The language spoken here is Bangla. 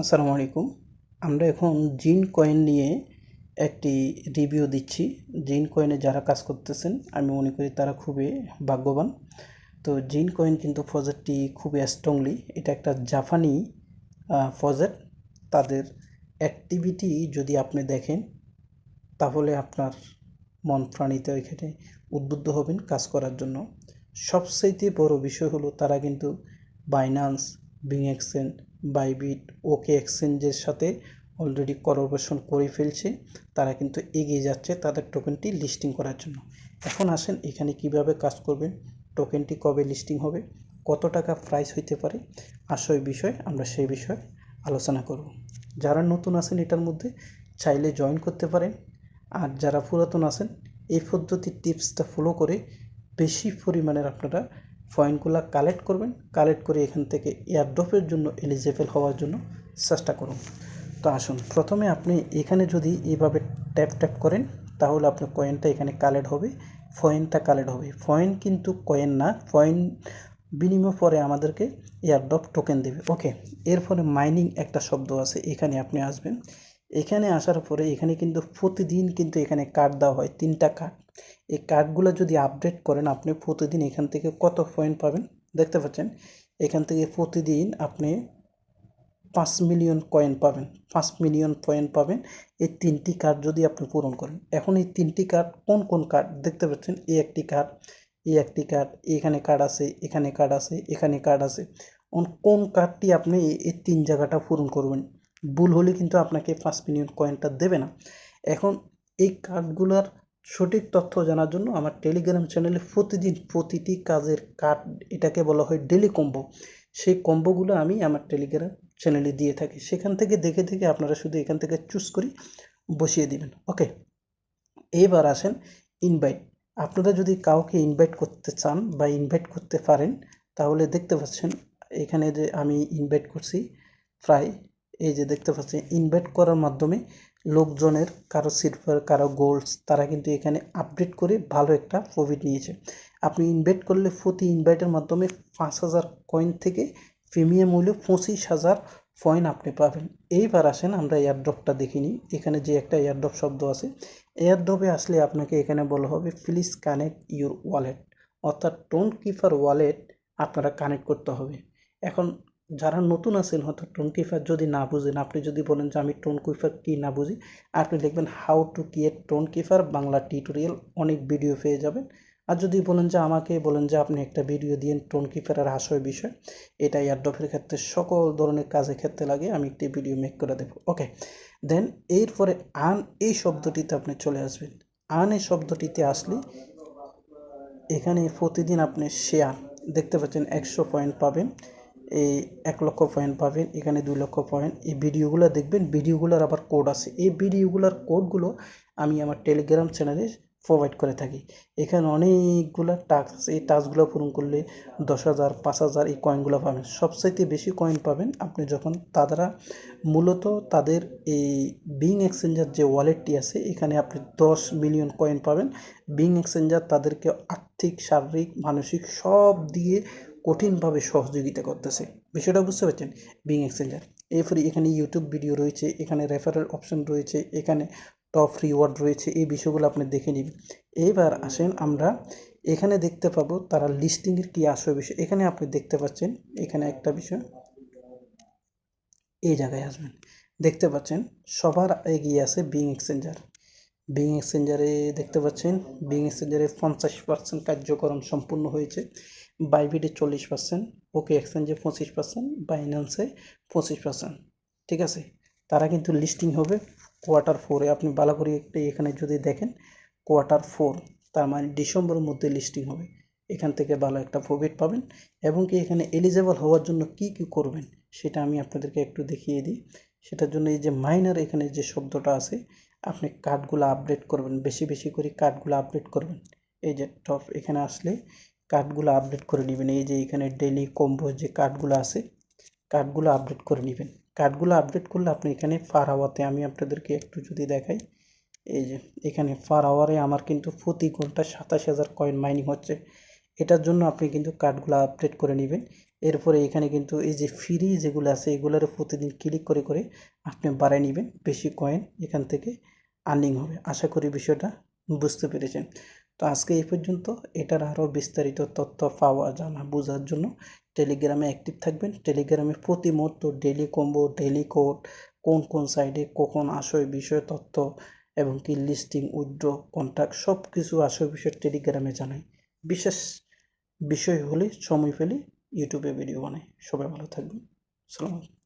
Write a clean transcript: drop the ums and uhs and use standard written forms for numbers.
আসসালামু আলাইকুম। আমরা এখন জিন কয়েন নিয়ে একটি রিভিউ দিচ্ছি। জিন কয়েনে যারা কাজ করতেছেন আমি মনে করি তারা খুবই ভাগ্যবান। তো জিন কয়েন কিন্তু প্রজেক্টটি খুবই স্ট্রংলি, এটা একটা জাপানি প্রজেক্ট। তাদের অ্যাক্টিভিটি যদি আপনি দেখেন তাহলে আপনার মন প্রাণিত এখানে উদ্বুদ্ধ হবেন কাজ করার জন্য। সবচাইতে বড় বিষয় হলো তারা কিন্তু বাইন্যান্স, বিং এক্সচেঞ্জ, বাইবিট, ওকে এক্সচেঞ্জের সাথে অলরেডি কোলাবোরেশন করে ফেলছে। তারা কিন্তু এগিয়ে যাচ্ছে তাদের টোকেনটি লিস্টিং করার জন্য। এখন আসেন এখানে কিভাবে কাজ করবেন, টোকেনটি কবে লিস্টিং হবে, কত টাকা প্রাইস হইতে পারে, আসল বিষয় আমরা সেই বিষয়ে আলোচনা করব। যারা নতুন আছেন এটার মধ্যে চাইলে জয়েন করতে পারেন, আর যারা পুরাতন আছেন এই পদ্ধতির টিপসটা ফলো করে বেশি পরিমাণের আপনারা পয়েন্টগুলো কালেক্ট করবেন। কালেক্ট করে এখান থেকে এয়ারড্রপের জন্য এলিজেবল হওয়ার জন্য চেষ্টা করুন। তো আসুন, প্রথমে আপনি এখানে যদি এইভাবে ট্যাপ ট্যাপ করেন তাহলে আপনার কয়েনটা এখানে কালেক্ট হবে, পয়েন্টটা কালেক্ট হবে। পয়েন্ট কিন্তু কয়েন না, পয়েন্ট বিনিময় পরে আমাদেরকে এয়ারড্রপ টোকেন দেবে। ওকে, এরপরে মাইনিং একটা শব্দ আছে, এখানে আপনি আসবেন। এখানে আসার পরে এখানে কিন্তু প্রতিদিন কিন্তু এখানে কার্ড দেওয়া হয়, 3টা কার্ড। এই কার্ডগুলো যদি আপডেট করেন আপনি প্রতিদিন এখান থেকে কত পয়েন্ট পাবেন দেখতে পাচ্ছেন। এখান থেকে প্রতিদিন আপনি 5 মিলিয়ন কয়েন পাবেন, 5 মিলিয়ন পয়েন্ট পাবেন এই 3টি কার্ড যদি আপনি পূরণ করেন। এখন এই 3টি কার্ড কোন কোন কার্ড দেখতে পাচ্ছেন, এই একটি কার্ড, এই একটি কার্ড, এখানে কার্ড আছে, এখানে কার্ড আছে, এখানে কার্ড আছে। কোন কার্ডটি আপনি এই 3 জায়গাটা পূরণ করবেন, ভুল হলে কিন্তু আপনাকে 5 মিলিয়ন কয়েনটা দেবে না। এখন এই কার্ডগুলোর সঠিক তথ্য জানার জন্য আমার টেলিগ্রাম চ্যানেলে প্রতিদিন প্রতিটি কাজের কার্ড, এটাকে বলা হয় ডেলি কম্বো, সেই কম্বোগুলো আমি আমার টেলিগ্রাম চ্যানেলে দিয়ে থাকি। সেখান থেকে দেখে দেখে আপনারা শুধু এখান থেকে চুজ করে বসিয়ে দিবেন। ওকে, এবার আসেন ইনভাইট। আপনারা যদি কাউকে ইনভাইট করতে চান বা ইনভাইট করতে পারেন তাহলে দেখতে পাচ্ছেন এখানে যে আমি ইনভাইট করছি প্রায়, এই যে দেখতে পাচ্ছেন ইনভাইট করার মাধ্যমে লোকজনের কারো সিলভার কারো গোল্ডস তারা কিন্তু এখানে আপডেট করে ভালো একটা প্রফিট নিয়েছে। আপনি ইনভাইট করলে প্রতি ইনভাইটের মাধ্যমে 5,000 কয়েন থেকে প্রিমিয়াম মূল্য 25,000 কয়েন আপনি পাবেন। এইবার আসেন আমরা এয়ারড্রপটা দেখে নিই। এখানে যে একটা এয়ারড্রপ শব্দ আছে, এয়ারড্রপে আসলে আপনাকে এখানে বলা হবে প্লিজ কানেক্ট ইউর ওয়ালেট, অর্থাৎ টোন কিপার ওয়ালেট আপনারা কানেক্ট করতে হবে। এখন যারা নতুন আছেন হয়তো টোন কিপার যদি না বুঝেন, আপনি যদি বলেন যে আমি টোন কিপার কি না বুঝি, আপনি লিখবেন how to create tone keeper Bangla tutorial, অনেক ভিডিও পেয়ে যাবেন। আর যদি বলেন যে আমাকে বলেন যে আপনি একটা ভিডিও দিন টোন কিপারের আসল বিষয়, এটা এয়ারড্রপের ক্ষেত্রে সকল ধরনের কাজের ক্ষেত্রে লাগে, আমি একটি ভিডিও মেক করে দেবো। ওকে, দেন এরপরে আন এই শব্দটিতে আপনি চলে আসবেন। আন এই শব্দটিতে আসলে এখানে প্রতিদিন আপনি শেয়ার দেখতে পাচ্ছেন 100 পয়েন্ট পাবেন, এই 1 লক্ষ পয়েন্ট পাবেন, এখানে 2 লক্ষ পয়েন্ট। এই ভিডিওগুলো দেখবেন, ভিডিওগুলোর আবার কোড আছে, এই ভিডিওগুলোর কোডগুলো আমি আমার টেলিগ্রাম চ্যানেলে প্রোভাইড করে থাকি। এখানে অনেকগুলো টাস্ক আছে, এই টাস্কগুলো পূরণ করলে 10,000 5,000 এই কয়েনগুলো পাবেন। সবচাইতে বেশি কয়েন পাবেন আপনি যখন তারা মূলত তাদের এই বিং এক্সচেঞ্জার যে ওয়ালেটটি আছে এখানে আপনি 10 মিলিয়ন কয়েন পাবেন। বিং এক্সচেঞ্জার তাদেরকে আর্থিক, শারীরিক, মানসিক সব দিয়ে কঠিনভাবে সহযোগিতা করতেছে। বিষয়টা বুঝতে পারছেন? বিং এক্সচেঞ্জার এরপরে এখানে ইউটিউব ভিডিও রয়েছে, এখানে রেফারেল অপশন রয়েছে, এখানে টপ রিওয়ার্ড রয়েছে, এই বিষয়গুলো আপনি দেখে নিন। এইবার আসেন আমরা এখানে দেখতে পাবো তারা লিস্টিংয়ের কী আসবে বিষয়। এখানে আপনি দেখতে পাচ্ছেন এখানে একটা বিষয়, এই জায়গায় আসবেন, দেখতে পাচ্ছেন সবার এগিয়ে আছে বিং এক্সচেঞ্জার। বিং এক্সচেঞ্জারে দেখতে পাচ্ছেন বিং এক্সচেঞ্জারে 50% কার্যক্রম সম্পূর্ণ হয়েছে, বাইবিটে 40%, ওকে এক্সচেঞ্জে 25%, বাইন্যান্সে 25%। ঠিক আছে, তারা কিন্তু লিস্টিং হবে Q4-এ। আপনি ভালো করে একটু এখানে যদি দেখেন Q4, তার মানে ডিসেম্বরের মধ্যে লিস্টিং হবে। এখান থেকে ভালো একটা প্রফিট পাবেন। এবং কি এখানে এলিজেবল হওয়ার জন্য কি কি করবেন সেটা আমি আপনাদেরকে একটু দেখিয়ে দিই। সেটার জন্য এই যে মাইনার এখানে যে শব্দটা আছে, আপনি কার্ডগুলো আপডেট করবেন, বেশি বেশি করে কার্ডগুলো আপডেট করবেন। এই যে টপ এখানে আসলে কার্ডগুলো আপডেট করে নেবেন। এই যে এখানে ডেলি কম্বো যে কার্ডগুলো আছে কার্ডগুলো আপডেট করে নেবেন। কার্ডগুলো আপডেট করলে আপনি এখানে পার আওয়ারতে, আমি আপনাদেরকে একটু যদি দেখাই, এই যে এখানে পার আওয়ারে আমার কিন্তু প্রতি ঘন্টা 27,000 কয়েন মাইনিং হচ্ছে। এটার জন্য আপনি কিন্তু কার্ডগুলো আপডেট করে নেবেন। এরপরে এখানে কিন্তু এই যে ফ্রি যেগুলো আছে এগুলোর প্রতিদিন ক্লিক করে করে আপনি বাড়ায় নেবেন, বেশি কয়েন এখান থেকে আর্নিং হবে। আশা করি বিষয়টা বুঝতে পেরেছেন। তো আজকে এই পর্যন্ত। এটার আরও বিস্তারিত তথ্য পাওয়া জানা বোঝার জন্য টেলিগ্রামে অ্যাক্টিভ থাকবেন। টেলিগ্রামে প্রতি মুহূর্ত ডেইলি কম্বো, ডেইলি কোড, কোন কোন সাইডে কখন বিষয় তথ্য এবং কি লিস্টিং, উইথড্র, কন্ট্যাক্ট সব কিছু বিষয় টেলিগ্রামে জানাই। বিশেষ বিষয় হলে সময় পেলে ইউটিউবে ভিডিও বানাই। সবাই ভালো থাকবেন। আসসালামু আলাইকুম।